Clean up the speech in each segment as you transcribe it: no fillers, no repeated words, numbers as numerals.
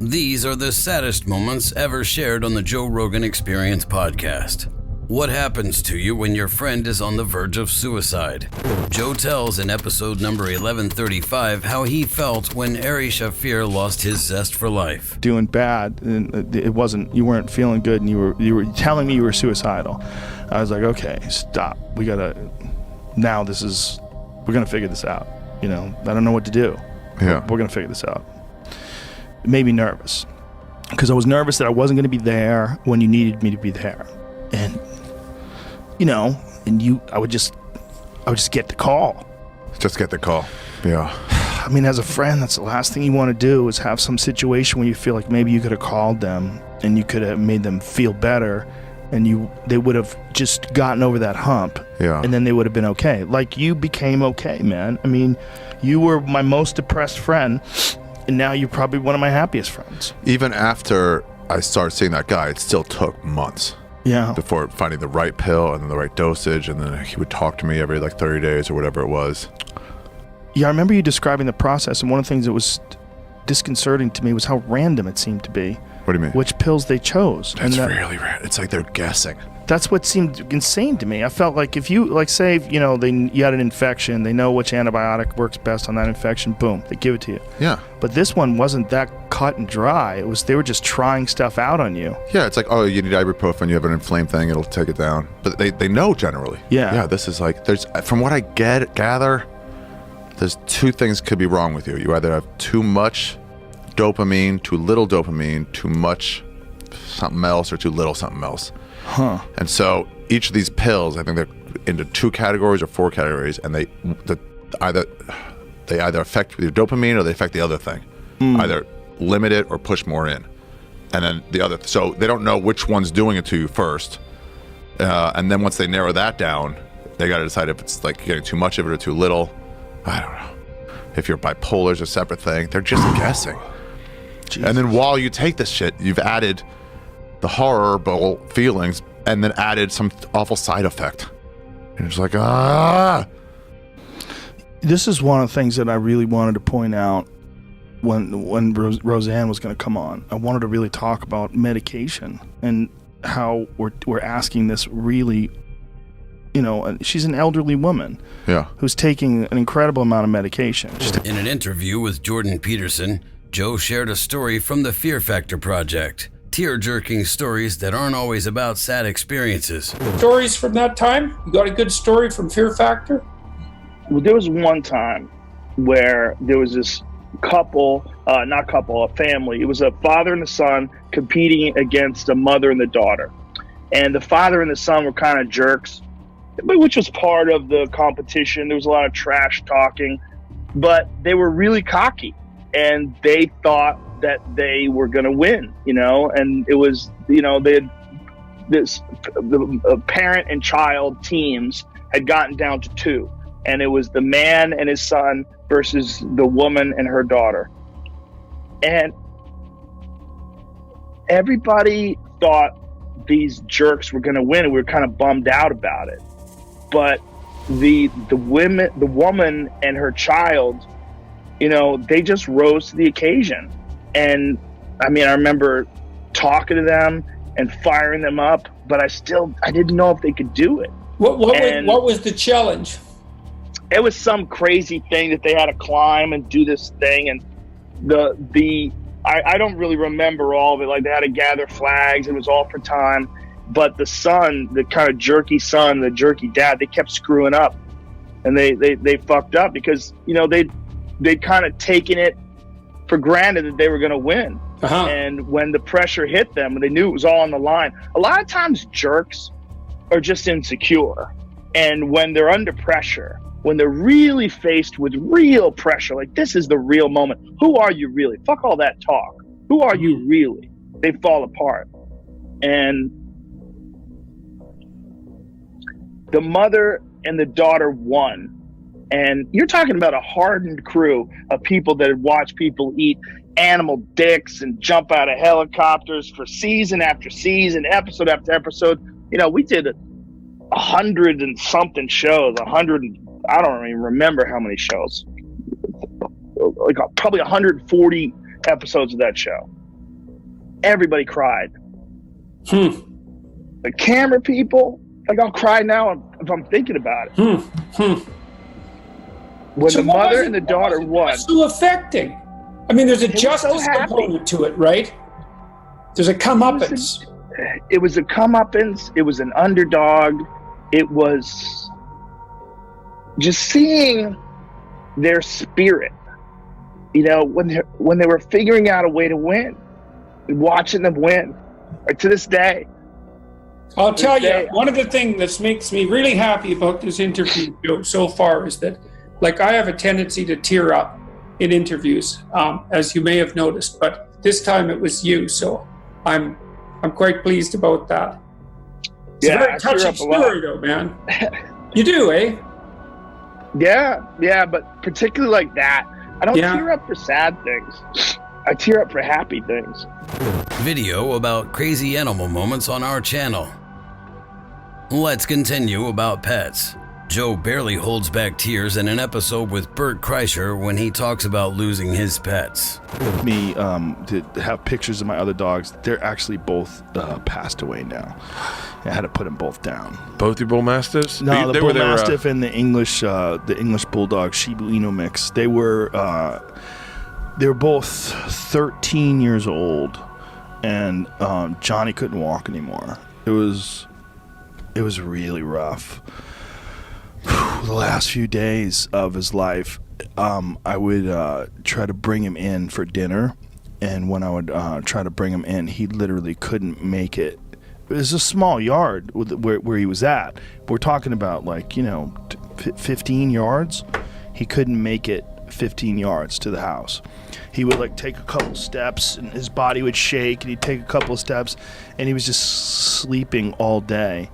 These are the saddest moments ever shared on the Joe Rogan Experience podcast. What happens to you when your friend is on the verge of suicide? Joe tells in episode number 1135 how he felt when Ari Shafir lost his zest for life. Doing bad, and you weren't feeling good, and you were telling me you were suicidal. I was like, okay, stop. We're gonna figure this out. I don't know what to do. Yeah. We're gonna figure this out. It made me nervous because I was nervous that I wasn't going to be there when you needed me to be there, and I would just get the call. Just get the call. Yeah. I mean, as a friend, that's the last thing you want to do is have some situation where you feel like maybe you could have called them and you could have made them feel better, and they would have just gotten over that hump. Yeah. And then they would have been okay. Like, you became okay, man. I mean, you were my most depressed friend, and now you're probably one of my happiest friends. Even after I started seeing that guy, it still took months. Yeah. Before finding the right pill and then the right dosage, and then he would talk to me every 30 days or whatever it was. Yeah, I remember you describing the process, and one of the things that was disconcerting to me was how random it seemed to be. What do you mean? Which pills they chose. It's really random. It's like they're guessing. That's what seemed insane to me. I felt like if you, say, you had an infection, they know which antibiotic works best on that infection, boom, they give it to you. Yeah. But this one wasn't that cut and dry. They were just trying stuff out on you. Yeah, it's like, oh, you need ibuprofen, you have an inflamed thing, it'll take it down. But they know generally. Yeah. Yeah, this is from what I gather, there's two things could be wrong with you. You either have too much dopamine, too little dopamine, too much something else, or too little something else. Huh. And so each of these pills, I think they're into 2 categories or 4 categories, and they either affect your dopamine or they affect the other thing. Either limit it or push more in. And then the other, so they don't know which one's doing it to you first. And then once they narrow that down, they got to decide if it's like getting too much of it or too little. I don't know. If you're bipolar is a separate thing. They're just guessing. Jesus. And then while you take this shit, you've added the horrible feelings and then added some awful side effect. And it's like, This is one of the things that I really wanted to point out when Roseanne was going to come on. I wanted to really talk about medication and how we're asking this really, she's an elderly woman. Yeah. Who's taking an incredible amount of medication. In an interview with Jordan Peterson, Joe shared a story from the Fear Factor Project. Tear-jerking stories that aren't always about sad experiences. Stories from that time? You got a good story from Fear Factor? Well, there was one time where there was this a family. It was a father and a son competing against a mother and the daughter. And the father and the son were kind of jerks, which was part of the competition. There was a lot of trash talking, but they were really cocky, and they thought that they were going to win, and it was, they had the parent and child teams had gotten down to 2, and it was the man and his son versus the woman and her daughter. And everybody thought these jerks were going to win, and we were kind of bummed out about it. But the woman and her child, they just rose to the occasion. And I mean, I remember talking to them and firing them up, but I didn't know if they could do it. What was the challenge? It was some crazy thing that they had to climb and do this thing, and I don't really remember all of it. Like, they had to gather flags. It was all for time, but the son, the kind of jerky son, the jerky dad, they kept screwing up, and they fucked up because they'd kind of taken it for granted that they were going to win. Uh-huh. And when the pressure hit them, they knew it was all on the line. A lot of times jerks are just insecure. And when they're under pressure, when they're really faced with real pressure, like, this is the real moment. Who are you really? Fuck all that talk. Who are you really? They fall apart. And the mother and the daughter won. And you're talking about a hardened crew of people that had watched people eat animal dicks and jump out of helicopters for season after season, episode after episode. We did 100 and something shows, I don't even remember how many shows. Like probably 140 episodes of that show. everybody cried. The camera people, like, I'll cry now if I'm thinking about it. When So the mother and the daughter won. It's so affecting. I mean, there's a justice so component to it, right? There's a comeuppance. It was a comeuppance. It was an underdog. It was just seeing their spirit, you know, when they were figuring out a way to win, watching them win. Like, to this day. I'll tell you, one of the things that makes me really happy about this interview, Joe, so far is that, like, I have a tendency to tear up in interviews, as you may have noticed, but this time it was you, so I'm quite pleased about that. It's a very touching story, though, man. You do, eh? Yeah, but particularly like that, I don't tear up for sad things. I tear up for happy things. Video about crazy animal moments on our channel. Let's continue about pets. Joe barely holds back tears in an episode with Bert Kreischer when he talks about losing his pets. Me to have pictures of my other dogs. They're actually both passed away now. I had to put them both down. Both your bull mastiffs? No, the bull mastiff and the English bulldog Shiba Inu mix. They were both 13 years old, and Johnny couldn't walk anymore. It was really rough. The last few days of his life, I would try to bring him in for dinner, and when I would try to bring him in, he literally couldn't make it. It was a small yard where he was at. We're talking about, like, 15 yards. He couldn't make it 15 yards to the house. He would, like, take a couple steps, and his body would shake, and he'd take a couple of steps, and he was just sleeping all day.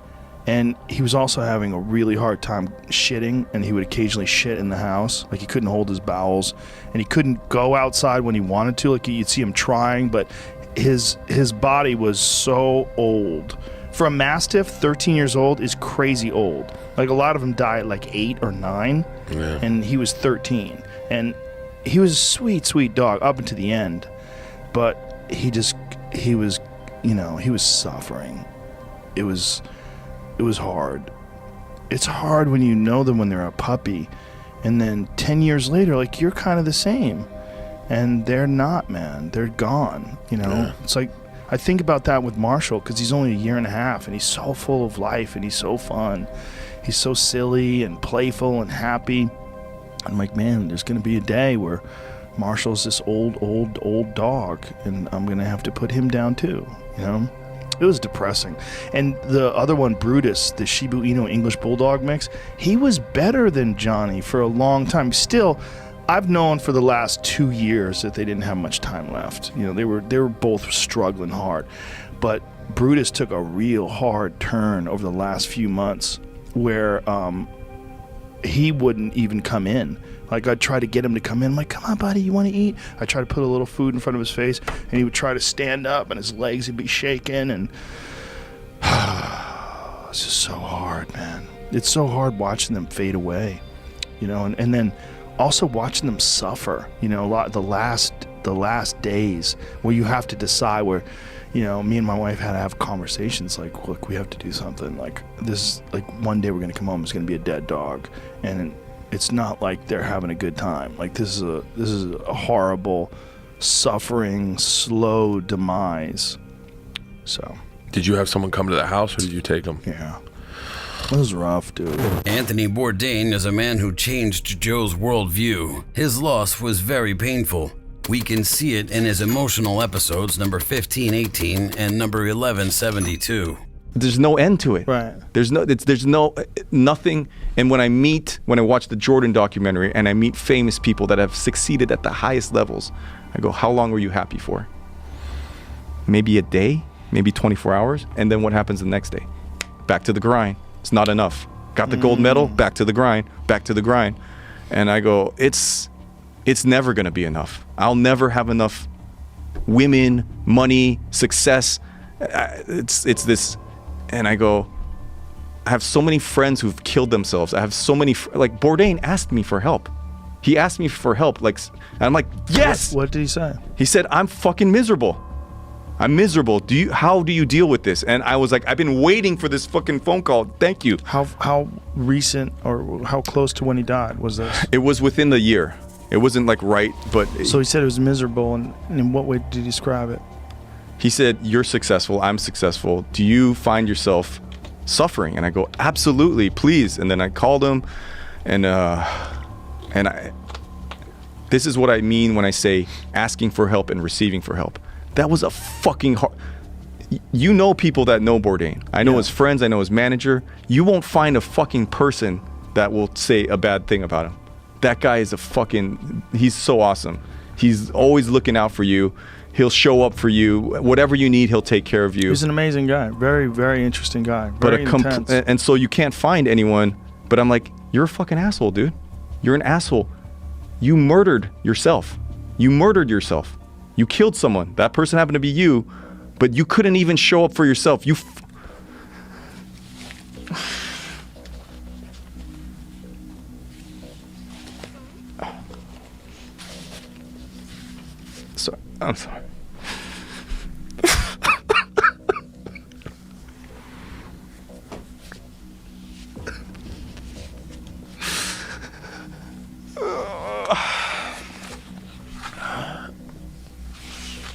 And he was also having a really hard time shitting, and he would occasionally shit in the house. Like, he couldn't hold his bowels, and he couldn't go outside when he wanted to. Like, you'd see him trying, but his body was so old. For a Mastiff, 13 years old is crazy old. Like, a lot of them die at like 8 or 9, and he was 13. And he was a sweet, sweet dog up until the end. But he was suffering. It was hard. It's hard when you know them when they're a puppy, and then 10 years later, like, you're kind of the same, and they're not, man. They're gone. It's like, I think about that with Marshall, because he's only a year and a half, and he's so full of life, and he's so fun. He's so silly and playful and happy. I'm like, man, there's going to be a day where Marshall's this old dog, and I'm going to have to put him down too, It was depressing. And the other one, Brutus, the Shiba Inu English Bulldog mix, he was better than Johnny for a long time. Still, I've known for the last 2 years that they didn't have much time left. They were both struggling hard. But Brutus took a real hard turn over the last few months where he wouldn't even come in. Like, I'd try to get him to come in. I'm like, come on, buddy, you want to eat? I try to put a little food in front of his face, and he would try to stand up, and his legs would be shaking, and it's just so hard, man. It's so hard watching them fade away, and then also watching them suffer, a lot the last days where you have to decide where, me and my wife had to have conversations like, look, we have to do something. Like, this, like, one day we're going to come home, it's going to be a dead dog, and it's not like they're having a good time. Like, this is a horrible, suffering, slow demise. So. Did you have someone come to the house, or did you take them? Yeah. It was rough, dude. Anthony Bourdain is a man who changed Joe's worldview. His loss was very painful. We can see it in his emotional episodes number 1518 and number 1172. There's no end to it. Right. There's nothing. And when I watch the Jordan documentary and I meet famous people that have succeeded at the highest levels, I go, how long were you happy for? Maybe a day, maybe 24 hours. And then what happens the next day? Back to the grind. It's not enough. Got the gold medal, back to the grind. And I go, it's never going to be enough. I'll never have enough women, money, success. It's this. And I go, I have so many friends who've killed themselves. I have so many, like, Bourdain asked me for help. He asked me for help, like, and I'm like, yes! What did he say? He said, I'm fucking miserable. I'm miserable. How do you deal with this? And I was like, I've been waiting for this fucking phone call. Thank you. How recent or how close to when he died was this? It was within the year. It wasn't like right, but So he said it was miserable, and in what way did he describe it? he said, you're successful, I'm successful. Do you find yourself suffering? And I go, absolutely, please. And then I called him, and this is what I mean when I say asking for help and receiving for help. That was a fucking hard. You know people that know Bourdain. I know his friends, I know his manager. You won't find a fucking person that will say a bad thing about him. That guy is he's so awesome. He's always looking out for you. He'll show up for you. Whatever you need, he'll take care of you. He's an amazing guy. Very, very interesting guy. Very intense. And so you can't find anyone, but I'm like, you're a fucking asshole, dude. You're an asshole. You murdered yourself. You murdered yourself. You killed someone. That person happened to be you, but you couldn't even show up for yourself. I'm sorry.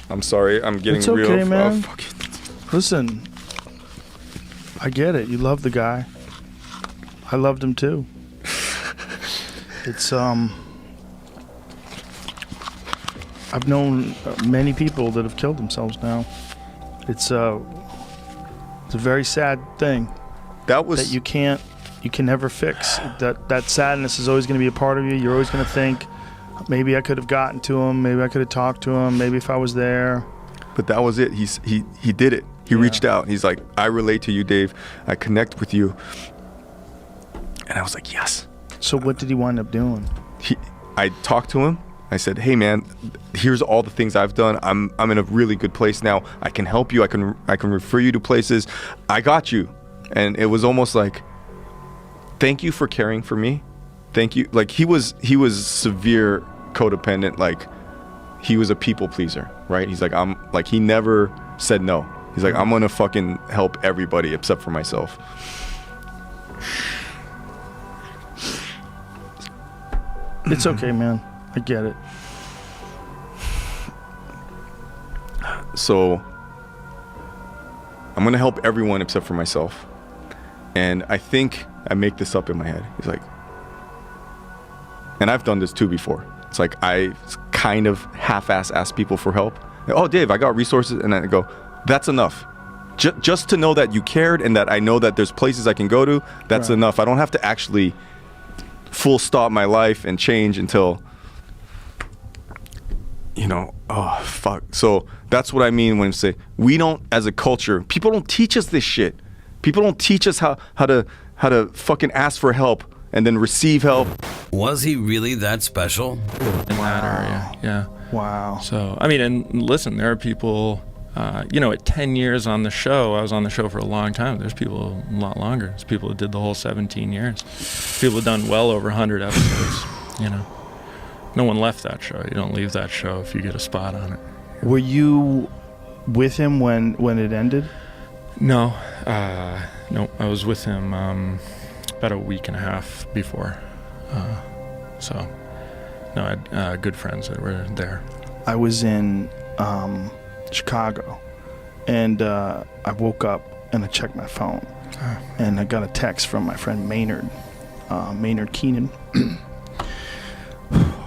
I'm sorry. I'm getting it's okay, real. Man. Listen, I get it. You love the guy. I loved him too. It's I've known many people that have killed themselves now. It's a very sad thing. That you can never fix. That sadness is always going to be a part of you. You're always going to think, maybe I could have gotten to him. Maybe I could have talked to him. Maybe if I was there. But that was it. He did it. He reached out. He's like, I relate to you, Dave. I connect with you. And I was like, yes. So what did he wind up doing? I talked to him. I said, hey man, here's all the things I've done. I'm in a really good place now. I can help you. I can refer you to places. I got you. And it was almost like, thank you for caring for me. Thank you. Like he was severe codependent. Like he was a people pleaser, right? He's like, he never said no. He's like, I'm gonna fucking help everybody except for myself. It's okay, man. I get it. So I'm gonna help everyone except for myself. And I think I make this up in my head. He's like, and I've done this too before. It's like I kind of half-ass ask people for help. Oh, Dave, I got resources. And then I go, that's enough. Just to know that you cared and that I know that there's places I can go to, that's enough. I don't have to actually full stop my life and change until, oh, fuck. So that's what I mean when I say we don't, as a culture, people don't teach us this shit. People don't teach us how to fucking ask for help and then receive help. Was he really that special? In that area, yeah. Wow. So, I mean, and listen, there are people, at 10 years on the show, I was on the show for a long time. There's people a lot longer. There's people who did the whole 17 years. People have done well over 100 episodes, No one left that show. You don't leave that show if you get a spot on it. Were you with him when it ended? No, I was with him about a week and a half before. I had good friends that were there. I was in Chicago, and I woke up and I checked my phone, and I got a text from my friend Maynard Keenan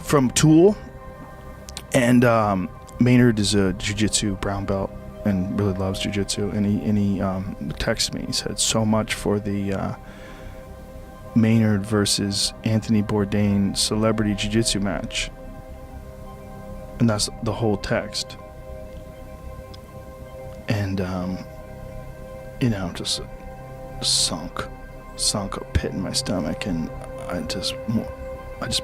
from Tool, and Maynard is a jiu-jitsu brown belt and really loves jiu-jitsu, and he texted me. He said, so much for the Maynard versus Anthony Bourdain celebrity jiu-jitsu match. And that's the whole text. And just sunk a pit in my stomach, and I just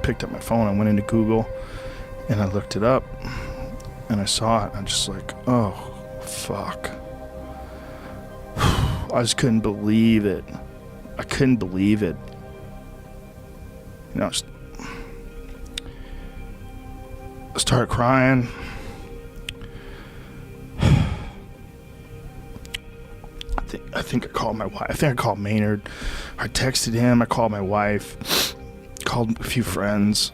picked up my phone. I went into Google and I looked it up and I saw it. I'm just like, oh fuck. I just couldn't believe it. I started crying. think I called my wife. I think I called Maynard. I texted him. I called my wife. Called a few friends.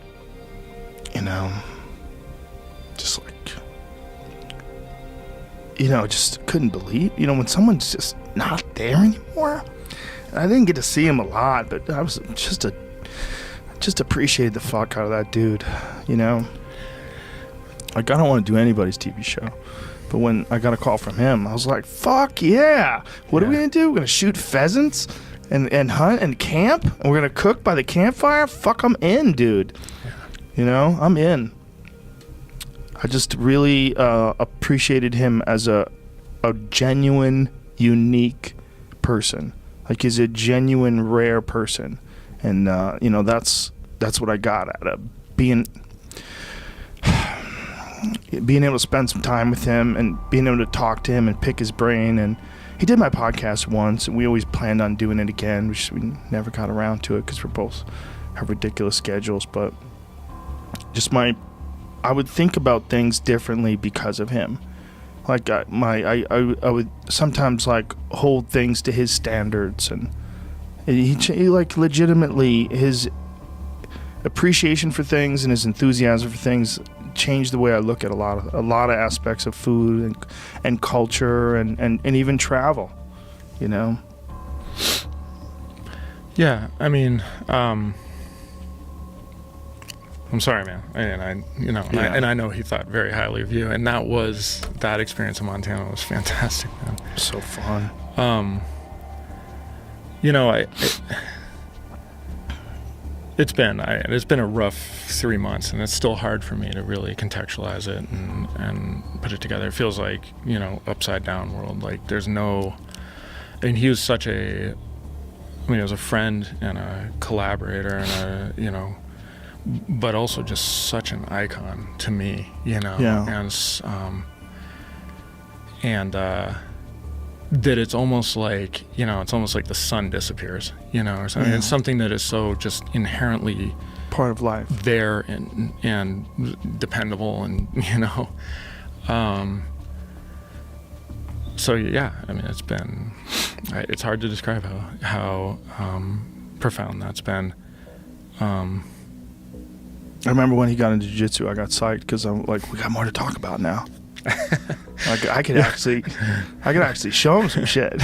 You know, just like, you know, just couldn't believe. You know, when someone's just not there anymore. I didn't get to see him a lot, but I was just appreciated the fuck out of that dude. You know, like I don't want to do anybody's TV show. But when I got a call from him, I was like, fuck yeah. What are we going to do? We're going to shoot pheasants and hunt and camp? And we're going to cook by the campfire? Fuck, I'm in, dude. Yeah. You know, I'm in. I just really appreciated him as a genuine, unique person. Like, he's a genuine, rare person. And, you know, that's what I got out of being able to spend some time with him and being able to talk to him and pick his brain. And he did my podcast once, and we always planned on doing it again, which we never got around to it because we both have ridiculous schedules. But just I would think about things differently because of him. Like I would sometimes like hold things to his standards, and he like legitimately his appreciation for things and his enthusiasm for things changed the way I look at a lot of aspects of food and culture and even travel, you know. Yeah, I mean, I'm sorry, man, and I know he thought very highly of you, and that experience in Montana was fantastic, man. So fun. You know, It's been a rough 3 months, and it's still hard for me to really contextualize it and put it together. It feels like, you know, upside down world. Like there's no, and he was such a, I mean, he was a friend and a collaborator and a, you know, but also just such an icon to me, you know. Yeah. And that it's almost like, you know, it's almost like the sun disappears, you know, or something. Yeah. It's something that is so just inherently part of life there and dependable, and, you know, so yeah, I mean, it's hard to describe how profound that's been. I remember when he got into jiu-jitsu, I got psyched because I'm like, we got more to talk about now. Like I could actually show him some shit,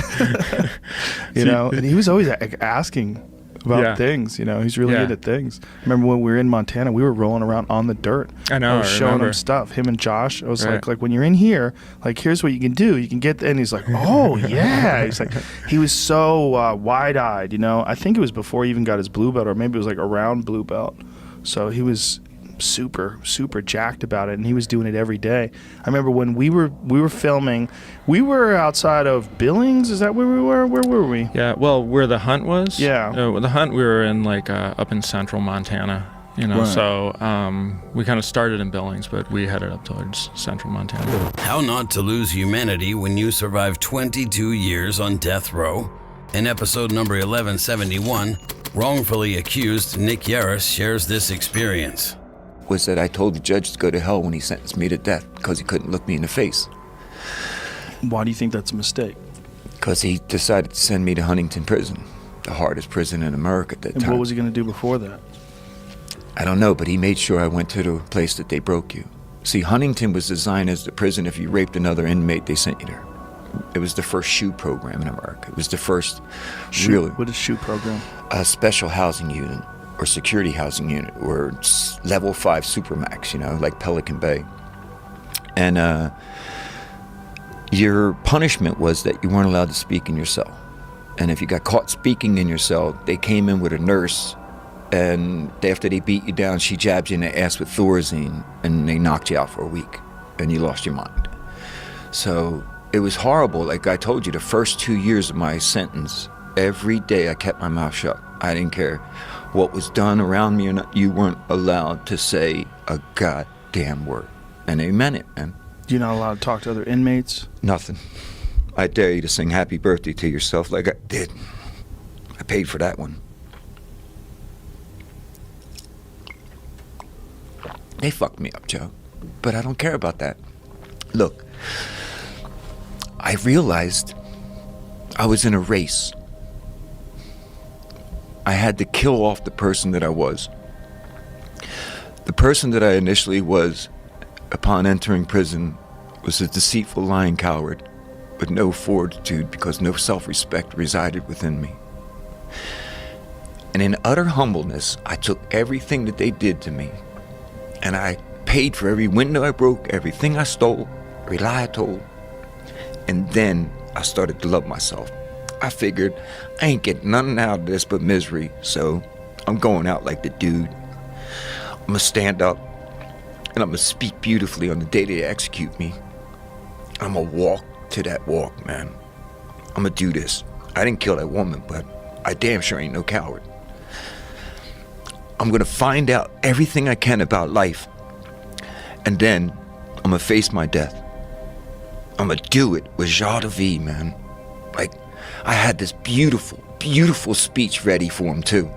you know. And he was always asking about things, you know. He's really good at things. Remember when we were in Montana, we were rolling around on the dirt. I know. I was showing him stuff. Him and Josh. I was like when you're in here, like here's what you can do. You can get. And he's like, oh yeah. He's like, he was so wide-eyed, you know. I think it was before he even got his blue belt, or maybe it was like around blue belt. So he was super jacked about it, and he was doing it every day. I remember when we were filming, we were outside of Billings. Is that where we were? Where were we? Yeah, well, where the hunt was. Yeah, the hunt, we were in like up in central Montana, you know. Right. So we kind of started in Billings, but we headed up towards central Montana. How not to lose humanity when you survive 22 years on death row. In episode number 1171, wrongfully accused Nick Yaris shares this experience. Was that I told the judge to go to hell when he sentenced me to death because he couldn't look me in the face. Why do you think that's a mistake? Because he decided to send me to Huntington Prison, the hardest prison in America at that time. And what was he going to do before that? I don't know, but he made sure I went to the place that they broke you. See, Huntington was designed as the prison. If you raped another inmate, they sent you there. It was the first SHU program in America. It was the first really... What is SHU program? A special housing unit, or security housing unit, or level 5 supermax, you know, like Pelican Bay. And your punishment was that you weren't allowed to speak in your cell. And if you got caught speaking in your cell, they came in with a nurse, and after they beat you down, she jabbed you in the ass with Thorazine, and they knocked you out for a week, and you lost your mind. So it was horrible. Like I told you, the first 2 years of my sentence, every day I kept my mouth shut. I didn't care what was done around me or not. You weren't allowed to say a goddamn word. And they meant it, man. You're not allowed to talk to other inmates? Nothing. I dare you to sing happy birthday to yourself like I did. I paid for that one. They fucked me up, Joe. But I don't care about that. Look, I realized I was in a race. I had to kill off the person that I was. The person that I initially was upon entering prison was a deceitful, lying coward with no fortitude because no self-respect resided within me. And in utter humbleness, I took everything that they did to me and I paid for every window I broke, everything I stole, every lie I told. And then I started to love myself. I figured I ain't getting nothing out of this but misery, so I'm going out like the dude. I'm gonna stand up and I'm gonna speak beautifully on the day they execute me. I'm gonna walk to that walk, man. I'm gonna do this. I didn't kill that woman, but I damn sure ain't no coward. I'm gonna find out everything I can about life, and then I'm gonna face my death. I'm gonna do it with joie de vivre, man. Like, I had this beautiful, beautiful speech ready for him too.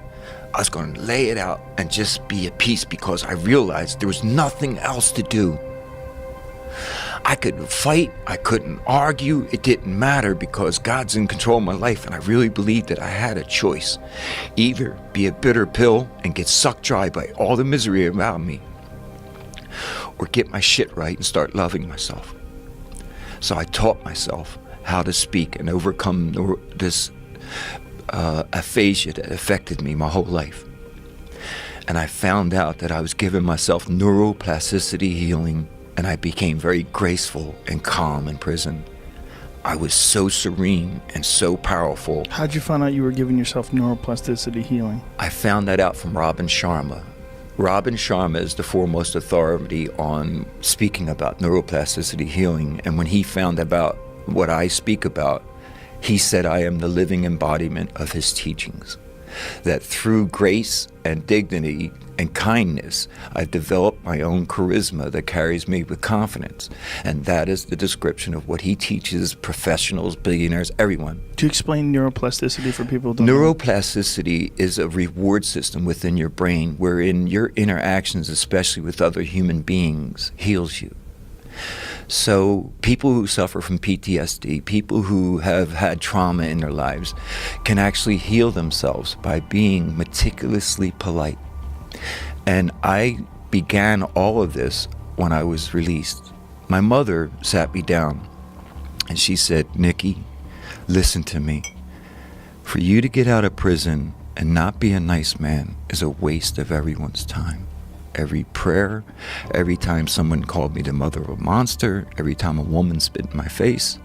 I was gonna lay it out and just be at peace because I realized there was nothing else to do. I couldn't fight, I couldn't argue, it didn't matter because God's in control of my life, and I really believed that I had a choice. Either be a bitter pill and get sucked dry by all the misery around me, or get my shit right and start loving myself. So I taught myself how to speak and overcome this aphasia that affected me my whole life. And I found out that I was giving myself neuroplasticity healing, and I became very graceful and calm in prison. I was so serene and so powerful. How'd you find out you were giving yourself neuroplasticity healing? I found that out from Robin Sharma. Robin Sharma is the foremost authority on speaking about neuroplasticity healing, and when he found about what I speak about, he said I am the living embodiment of his teachings. That through grace and dignity and kindness, I've developed my own charisma that carries me with confidence. And that is the description of what he teaches professionals, billionaires, everyone. Do you explain neuroplasticity for people who don't know? Neuroplasticity is a reward system within your brain wherein your interactions, especially with other human beings, heals you. So people who suffer from PTSD, people who have had trauma in their lives, can actually heal themselves by being meticulously polite. And I began all of this when I was released. My mother sat me down and she said, "Nikki, listen to me. For you to get out of prison and not be a nice man is a waste of everyone's time. Every prayer, every time someone called me the mother of a monster, every time a woman spit in my face,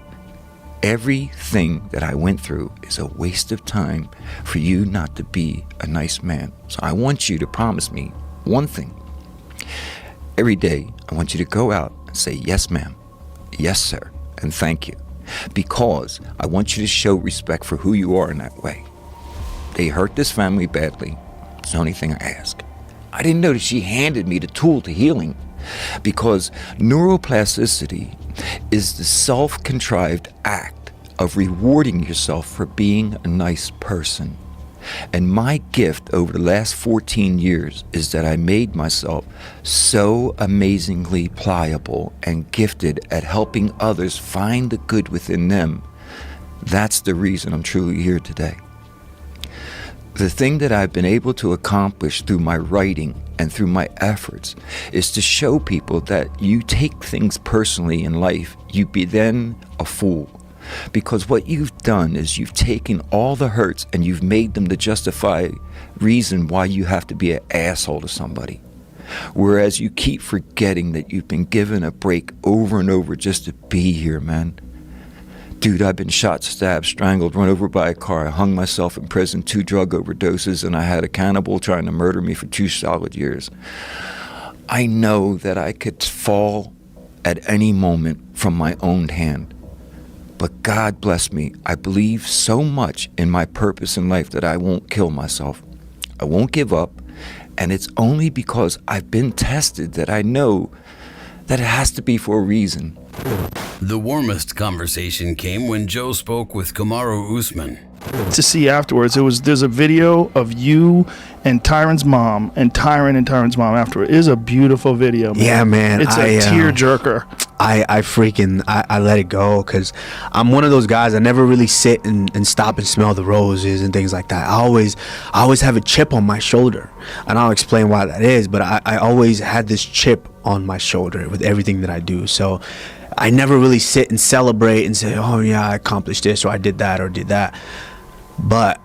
everything that I went through is a waste of time for you not to be a nice man. So I want you to promise me one thing. Every day, I want you to go out and say, 'Yes, ma'am,' 'Yes, sir,' and 'Thank you.' Because I want you to show respect for who you are in that way. They hurt this family badly. It's the only thing I ask." I didn't know that she handed me the tool to healing, because neuroplasticity is the self-contrived act of rewarding yourself for being a nice person. And my gift over the last 14 years is that I made myself so amazingly pliable and gifted at helping others find the good within them. That's the reason I'm truly here today. The thing that I've been able to accomplish through my writing and through my efforts is to show people that you take things personally in life, you be then a fool. Because what you've done is you've taken all the hurts and you've made them the justified reason why you have to be an asshole to somebody. Whereas you keep forgetting that you've been given a break over and over just to be here, man. Dude, I've been shot, stabbed, strangled, run over by a car. I hung myself in prison, 2 drug overdoses, and I had a cannibal trying to murder me for 2 solid years. I know that I could fall at any moment from my own hand. But God bless me, I believe so much in my purpose in life that I won't kill myself. I won't give up, and it's only because I've been tested that I know that it has to be for a reason. The warmest conversation came when Joe spoke with Kamaru Usman. To see afterwards, there's a video of you and Tyron's mom and Tyron's mom afterward. It is a beautiful video, man. Yeah, man. It's a tear jerker. I let it go, because I'm one of those guys. I never really sit and stop and smell the roses and things like that. I always have a chip on my shoulder, and I'll explain why that is, but I always had this chip on my shoulder with everything that I do. So I never really sit and celebrate and say, oh yeah, I accomplished this, or I did that, or did that. But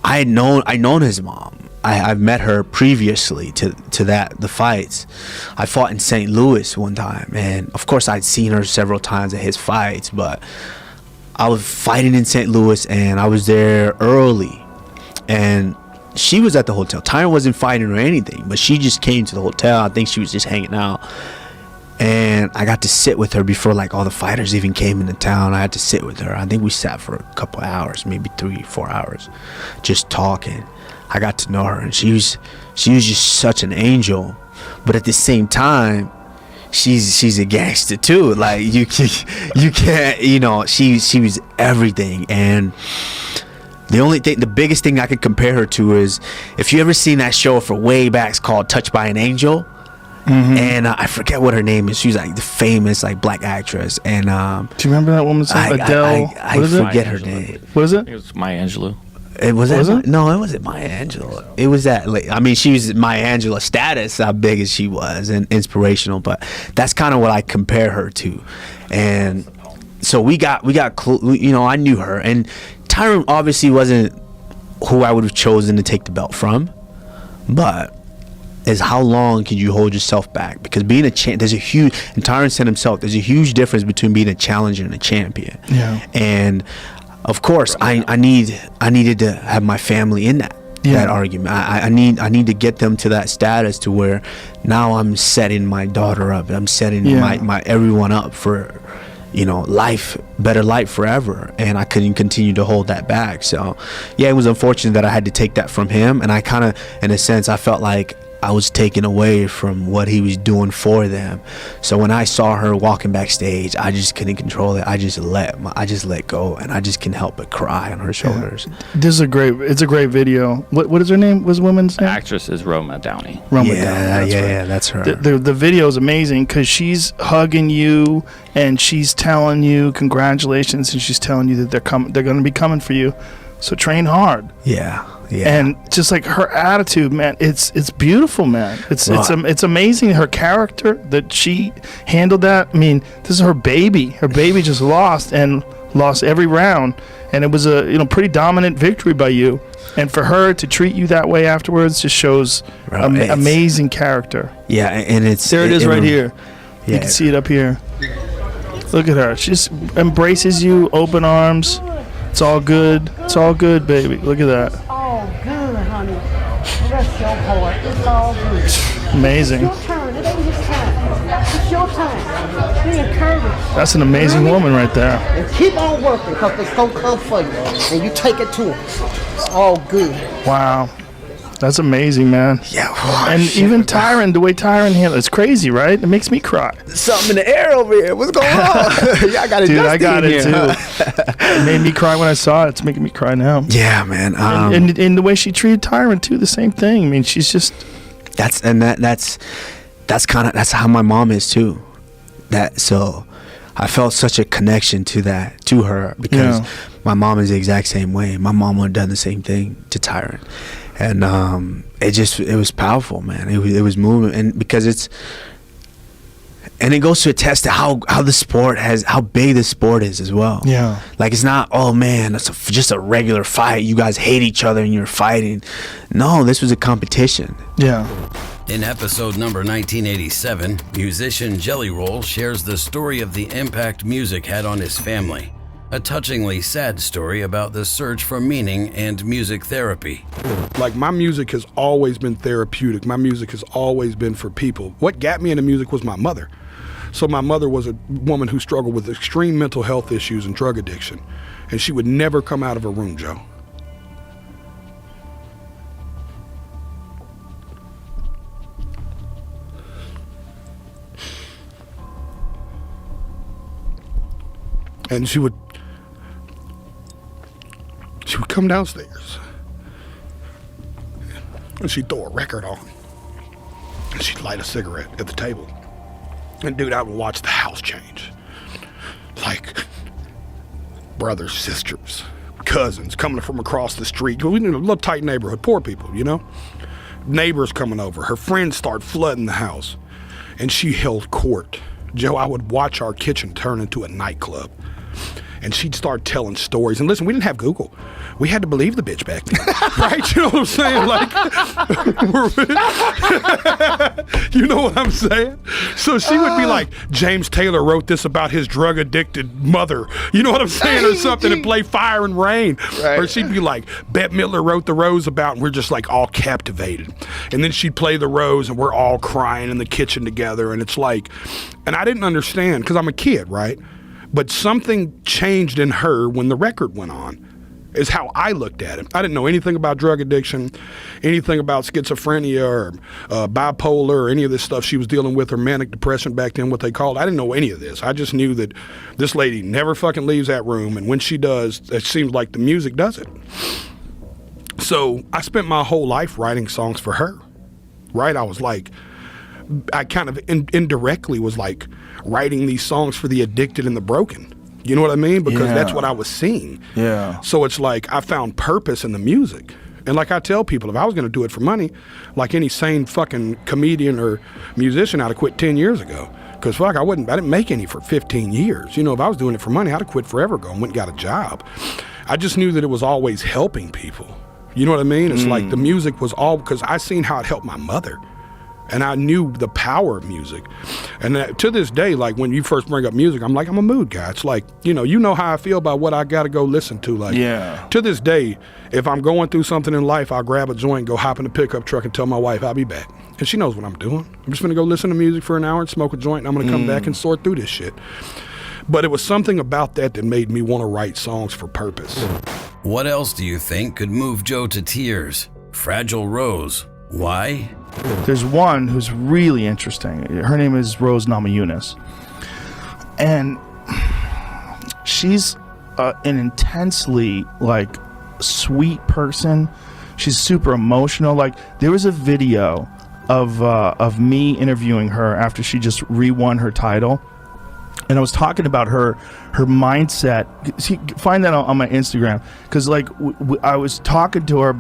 I known his mom. I've met her previously to the fights. I fought in St. Louis one time, and of course I'd seen her several times at his fights, but I was fighting in St. Louis, and I was there early, and she was at the hotel. Tyron wasn't fighting or anything, but she just came to the hotel. I think she was just hanging out, and I got to sit with her before like all the fighters even came into town. I had to sit with her. I think we sat for a couple of hours, maybe 3-4 hours, just talking. I got to know her, and she was just such an angel, but at the same time, she's a gangster too. Like you can't, you know, she was everything. And the biggest thing I could compare her to is, if you ever seen that show for way back, it's called Touched by an Angel. Mm-hmm. And I forget what her name is. She's like the famous like black actress. And do you remember that woman's name? Adele. I forget her name. What is it? It was Maya Angelou. It was that? No, it wasn't Maya Angelou. It was that. Like, I mean, she was Maya Angelou status, how big as she was, and inspirational. But that's kind of what I compare her to. And so we got you know, I knew her, and Tyron obviously wasn't who I would have chosen to take the belt from, but is how long can you hold yourself back? Because being a champ, there's a huge, and Tyron said himself, there's a huge difference between being a challenger and a champion. Yeah. And of course, I needed to have my family in that argument. I need to get them to that status to where now I'm setting my daughter up. I'm setting my everyone up for, you know, better life forever. And I couldn't continue to hold that back. So yeah, it was unfortunate that I had to take that from him. And I kind of, in a sense, I felt like I was taken away from what he was doing for them. So when I saw her walking backstage, I just couldn't control it. I just let go, and I just can help but cry on her shoulders. It's a great video. What is her name? Was the woman's name? The actress is Roma Downey. Downey. Yeah, that's her. The video is amazing because she's hugging you and she's telling you congratulations, and she's telling you that they're going to be coming for you. So train hard. Yeah. And just like her attitude, man, it's beautiful, man. It's amazing, her character, that she handled that. I mean, this is her baby. Her baby just lost every round, and it was a pretty dominant victory by you. And for her to treat you that way afterwards just shows amazing character. Yeah, and it is right here. Yeah. You can see it up here. Look at her. She just embraces you, open arms. It's all good. It's all good, baby. Look at that. All good, honey. That's your part. It's all good. Amazing. It's your turn. It ain't his time. It's your time. Be encouraged. That's an amazing woman right there. And keep on working, because it's going to come for you. And you take it to them. It's all good. Wow. That's amazing, man. Yeah. And even Tyron, the way Tyron handled it's crazy, right? It makes me cry. Something in the air over here. What's going on? Yeah, I got it. Dude, I got it too. It made me cry when I saw it. It's making me cry now. Yeah, man. And the way she treated Tyron too, the same thing. I mean, she's just. That's how my mom is too. So I felt such a connection to her, because my mom is the exact same way. My mom would have done the same thing to Tyron. And it was powerful, man. It was moving, and because it goes to attest to how big the sport is as well. Yeah, like it's not, oh man, it's just a regular fight. You guys hate each other and you're fighting. No, this was a competition. Yeah. In episode number 1987, musician Jelly Roll shares the story of the impact music had on his family. A touchingly sad story about the search for meaning and music therapy. Like, my music has always been therapeutic. My music has always been for people. What got me into music was my mother. So my mother was a woman who struggled with extreme mental health issues and drug addiction. And she would never come out of her room, Joe. And she would come downstairs and she'd throw a record on and she'd light a cigarette at the table And dude, I would watch the house change. Like brothers, sisters, cousins coming from across the street. We live in a little tight neighborhood, poor people, you know? Neighbors coming over. Her friends start flooding the house. And she held court. Joe, I would watch our kitchen turn into a nightclub. And she'd start telling stories. And listen, we didn't have Google. We had to believe the bitch back then. Right? You know what I'm saying? Like, you know what I'm saying? So she would be like, James Taylor wrote this about his drug-addicted mother. You know what I'm saying? Or something, and play Fire and Rain. Right. Or she'd be like, Bette Midler wrote The Rose about, and we're just like all captivated. And then she'd play The Rose, and we're all crying in the kitchen together. And it's like, and I didn't understand, because I'm a kid, right? But something changed in her when the record went on, is how I looked at it. I didn't know anything about drug addiction, anything about schizophrenia or bipolar or any of this stuff she was dealing with, or manic depression back then, what they called. I didn't know any of this. I just knew that this lady never fucking leaves that room, and when she does, it seems like the music does it. So I spent my whole life writing songs for her, right? I was like, I kind of indirectly was like writing these songs for the addicted and the broken. You know what I mean? Because that's what I was seeing. Yeah. So it's like I found purpose in the music. And like I tell people, if I was going to do it for money, like any sane fucking comedian or musician, I'd have quit 10 years ago. Because fuck, I didn't make any for 15 years. You know, if I was doing it for money, I'd have quit forever ago and went and got a job. I just knew that it was always helping people. You know what I mean? It's like the music was all, because I seen how it helped my mother. And I knew the power of music. And to this day, like when you first bring up music, I'm like, I'm a mood guy. It's like, you know how I feel about what I got to go listen to. Like, to this day, if I'm going through something in life, I'll grab a joint, go hop in the pickup truck and tell my wife I'll be back. And she knows what I'm doing. I'm just going to go listen to music for an hour and smoke a joint, and I'm going to come back and sort through this shit. But it was something about that made me want to write songs for purpose. What else do you think could move Joe to tears? Fragile Rose. Why? There's one who's really interesting. Her name is Rose Namajunas. And she's an intensely, like, sweet person. She's super emotional. Like, there was a video of me interviewing her after she just re-won her title. And I was talking about her mindset. See, find that on my Instagram, because like I was talking to her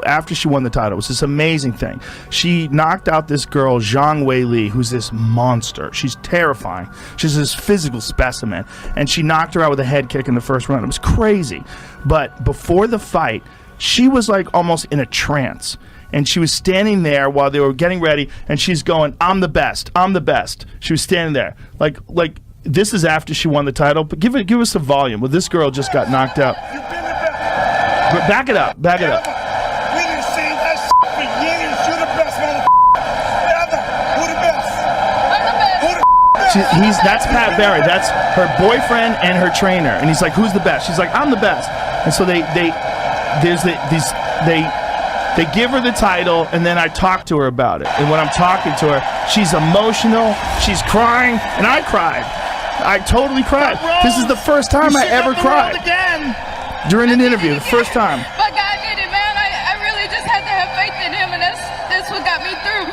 after she won the title. It was this amazing thing. She knocked out this girl, Zhang Weili, who's this monster. She's terrifying. She's this physical specimen, and she knocked her out with a head kick in the first round. It was crazy. But before the fight, she was like almost in a trance. And she was standing there while they were getting ready, and she's going, "I'm the best. I'm the best." She was standing there, like. This is after she won the title, but give us some volume. Well, this girl just got knocked out. But back it up. We didn't say that shit for years. You're the best motherfucker. Who the best? I'm the best. That's Pat Barry. That's her boyfriend and her trainer. And he's like, "Who's the best?" She's like, "I'm the best." And so they give her the title, and then I talk to her about it. And when I'm talking to her, she's emotional, she's crying, and I cried. I totally cried. This is the first time I ever cried. During an interview, the first time. But God did it, man. I really just had to have faith in him, and that's what got me through.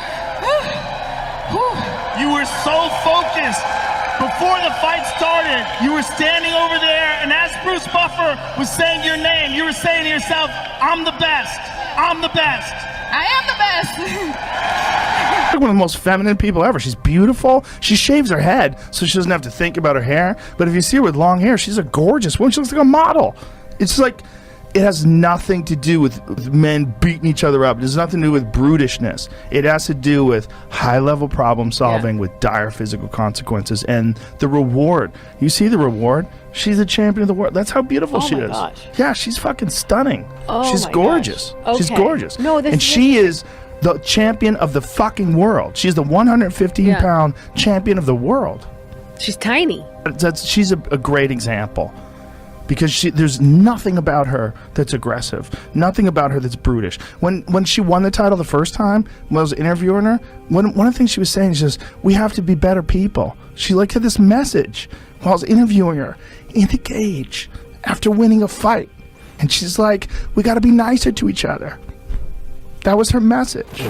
You were so focused. Before the fight started, you were standing over there, and as Bruce Buffer was saying your name, you were saying to yourself, "I'm the best. I'm the best. I am the best." One of the most feminine people ever. She's beautiful. She shaves her head so she doesn't have to think about her hair. But if you see her with long hair, she's a gorgeous woman. She looks like a model. It's like, it has nothing to do with men beating each other up. It has nothing to do with brutishness. It has to do with high-level problem solving with dire physical consequences. And the reward. You see the reward? She's the champion of the world. That's how beautiful she is. Gosh. Yeah, she's fucking stunning. Oh she's my gorgeous. gosh. She's Okay. gorgeous. No, this and she is the champion of the fucking world. She's the 115-pound champion of the world. She's tiny. She's a great example. Because there's nothing about her that's aggressive, nothing about her that's brutish. When she won the title the first time, when I was interviewing her, one of the things she was saying is just, we have to be better people. She had this message while I was interviewing her in the cage after winning a fight. And she's like, we got to be nicer to each other. That was her message.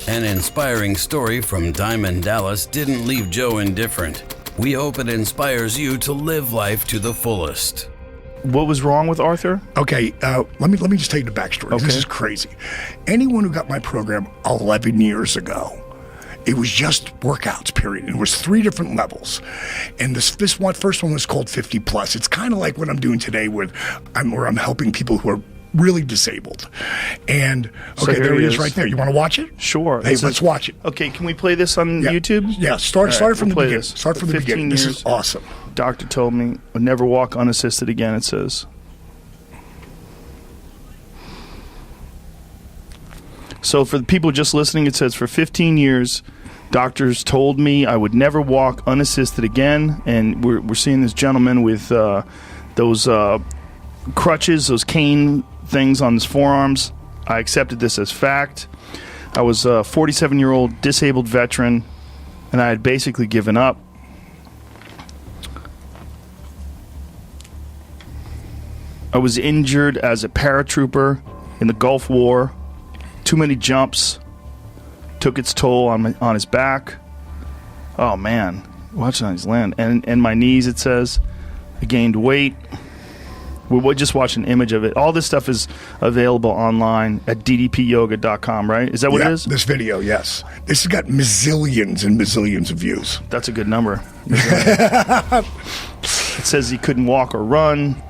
An inspiring story from Diamond Dallas didn't leave Joe indifferent. We hope it inspires you to live life to the fullest. What was wrong with Arthur? Okay, let me just tell you the backstory. Okay. This is crazy. Anyone who got my program 11 years ago, it was just workouts, period. And it was 3 different levels. And this first one was called 50 plus. It's kind of like what I'm doing today where I'm helping people who are really disabled. And okay, so there it is right there. You want to watch it? Sure. Hey, let's watch it. Okay, can we play this on YouTube? Yeah, start from the beginning. Start from the beginning. This is awesome. Doctor told me I'd never walk unassisted again, it says. So for the people just listening, it says, for 15 years, doctors told me I would never walk unassisted again. And we're seeing this gentleman with those crutches, those cane things on his forearms. I accepted this as fact. I was a 47-year-old disabled veteran, and I had basically given up. I was injured as a paratrooper in the Gulf War. Too many jumps took its toll on his back. Oh man, watching on his land and my knees. It says I gained weight. We'll just watch an image of it. All this stuff is available online at ddpyoga.com, right? Is that what it is? This video, yes. This has got mazillions and mazillions of views. That's a good number. It says he couldn't walk or run.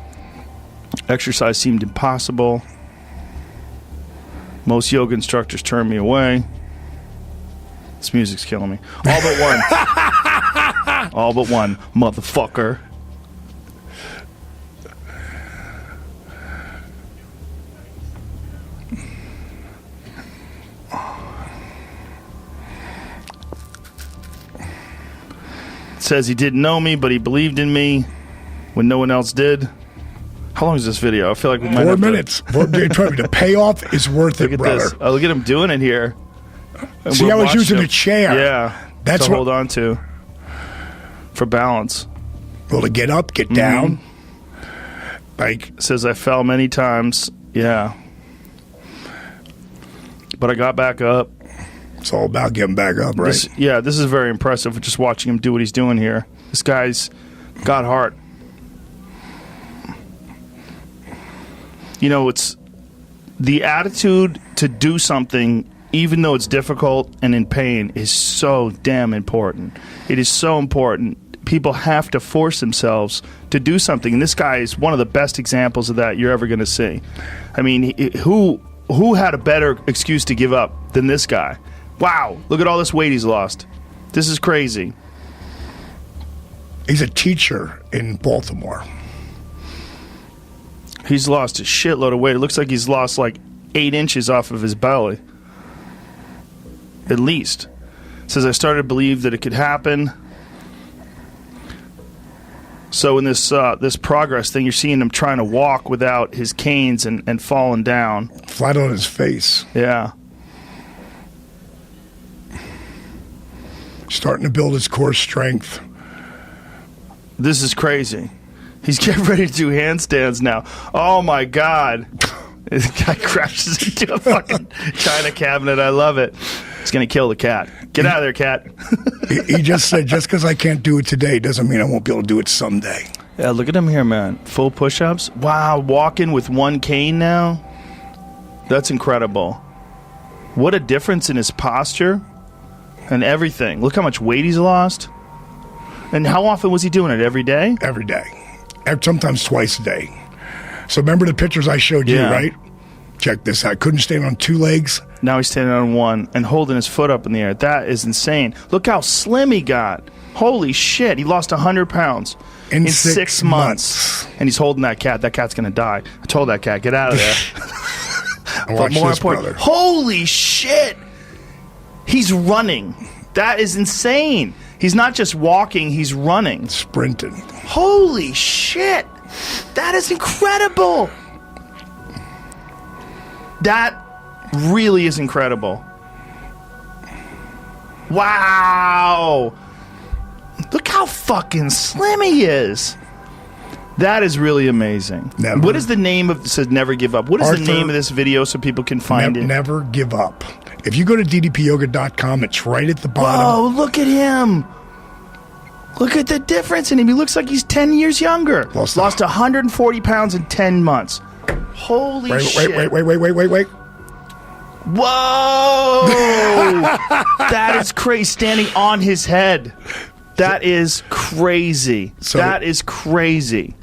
Exercise seemed impossible. Most yoga instructors turned me away. This music's killing me. All but one. All but one, motherfucker. It says he didn't know me, but he believed in me when no one else did. How long is this video? I feel like we might 4 have minutes. The payoff is worth it, brother. This. Oh, look at him doing it here. And see, I was using a chair. Yeah, that's to hold on to for balance. Well, to get up, get down. Like it says, I fell many times. Yeah, but I got back up. It's all about getting back up, right? This is very impressive. Just watching him do what he's doing here. This guy's got heart. You know, it's the attitude to do something, even though it's difficult and in pain, is so damn important. It is so important. People have to force themselves to do something. And this guy is one of the best examples of that you're ever going to see. I mean, who had a better excuse to give up than this guy? Wow, look at all this weight he's lost. This is crazy. He's a teacher in Baltimore. He's lost a shitload of weight. It looks like he's lost like 8 inches off of his belly. At least. It says, I started to believe that it could happen. So in this progress thing, you're seeing him trying to walk without his canes and falling down. Flat on his face. Yeah. Starting to build his core strength. This is crazy. He's getting ready to do handstands now. Oh my God. This guy crashes into a fucking china cabinet. I love it. He's going to kill the cat. Get out of there, cat. He just said, just because I can't do it today doesn't mean I won't be able to do it someday. Yeah, look at him here, man. Full push-ups. Wow, walking with one cane now. That's incredible. What a difference in his posture and everything. Look how much weight he's lost. And how often was he doing it? Every day? Every day. Sometimes twice a day. So remember the pictures I showed you, right? Check this out. Couldn't stand on 2 legs. Now he's standing on 1 and holding his foot up in the air. That is insane. Look how slim he got. Holy shit. He lost 100 pounds in 6 months. And he's holding that cat. That cat's going to die. I told that cat, get out of there. But more important, holy shit. He's running. That is insane. He's not just walking, he's running. Sprinting. Holy shit. That is incredible. That really is incredible. Wow. Look how fucking slim he is. That is really amazing. Never. What is the name of? It says never give up. What is Arthur, the name of this video so people can find it? Never give up. If you go to ddpyoga.com, it's right at the bottom. Oh, look at him. Look at the difference in him. He looks like he's 10 years younger. Lost 140 pounds in 10 months. Holy shit. Wait. Whoa! That is crazy. Standing on his head. That is crazy. That is crazy.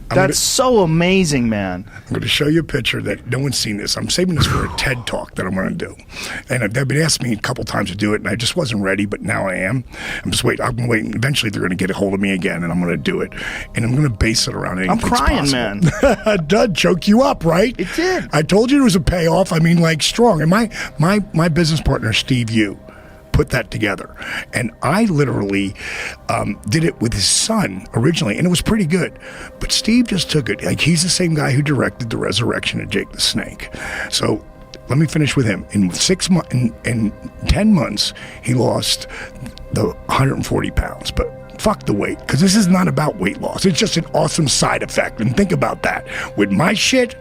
That's so amazing, man. I'm going to show you a picture that no one's seen this. I'm saving this for a TED Talk that I'm going to do. And they've been asking me a couple times to do it, and I just wasn't ready, but now I am. I'm just waiting. I'm waiting. Eventually, they're going to get a hold of me again, and I'm going to do it. And I'm going to base it around anything. I'm crying, man. It did choke you up, right? It did. I told you it was a payoff. I mean, like, strong. And my business partner, Steve Yu, put that together. And I literally did it with his son originally, and it was pretty good. But Steve just took it. Like, he's the same guy who directed The Resurrection of Jake the Snake. So let me finish with him. In 10 months, he lost the 140 pounds. But fuck the weight, because this is not about weight loss. It's just an awesome side effect. And think about that. With my shit,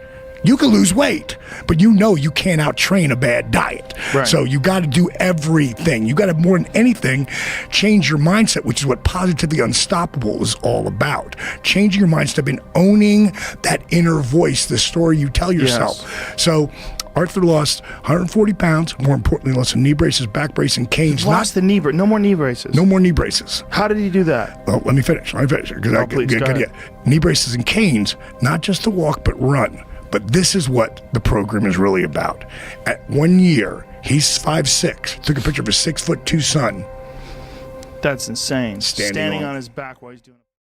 you can lose weight, but you know you can't out-train a bad diet. Right. So you got to do everything. You got to, more than anything, change your mindset, which is what Positively Unstoppable is all about. Changing your mindset and owning that inner voice, the story you tell yourself. Yes. So Arthur lost 140 pounds. More importantly, lost some knee braces, back brace, and canes. Lost the knee brace. No more knee braces. No more knee braces. How did he do that? Well, let me finish. Knee braces and canes, not just to walk, but run. But this is what the program is really about. At 1 year, he's 5'6". Took a picture of his 6'2" son. That's insane. Standing on his back while he's doing it.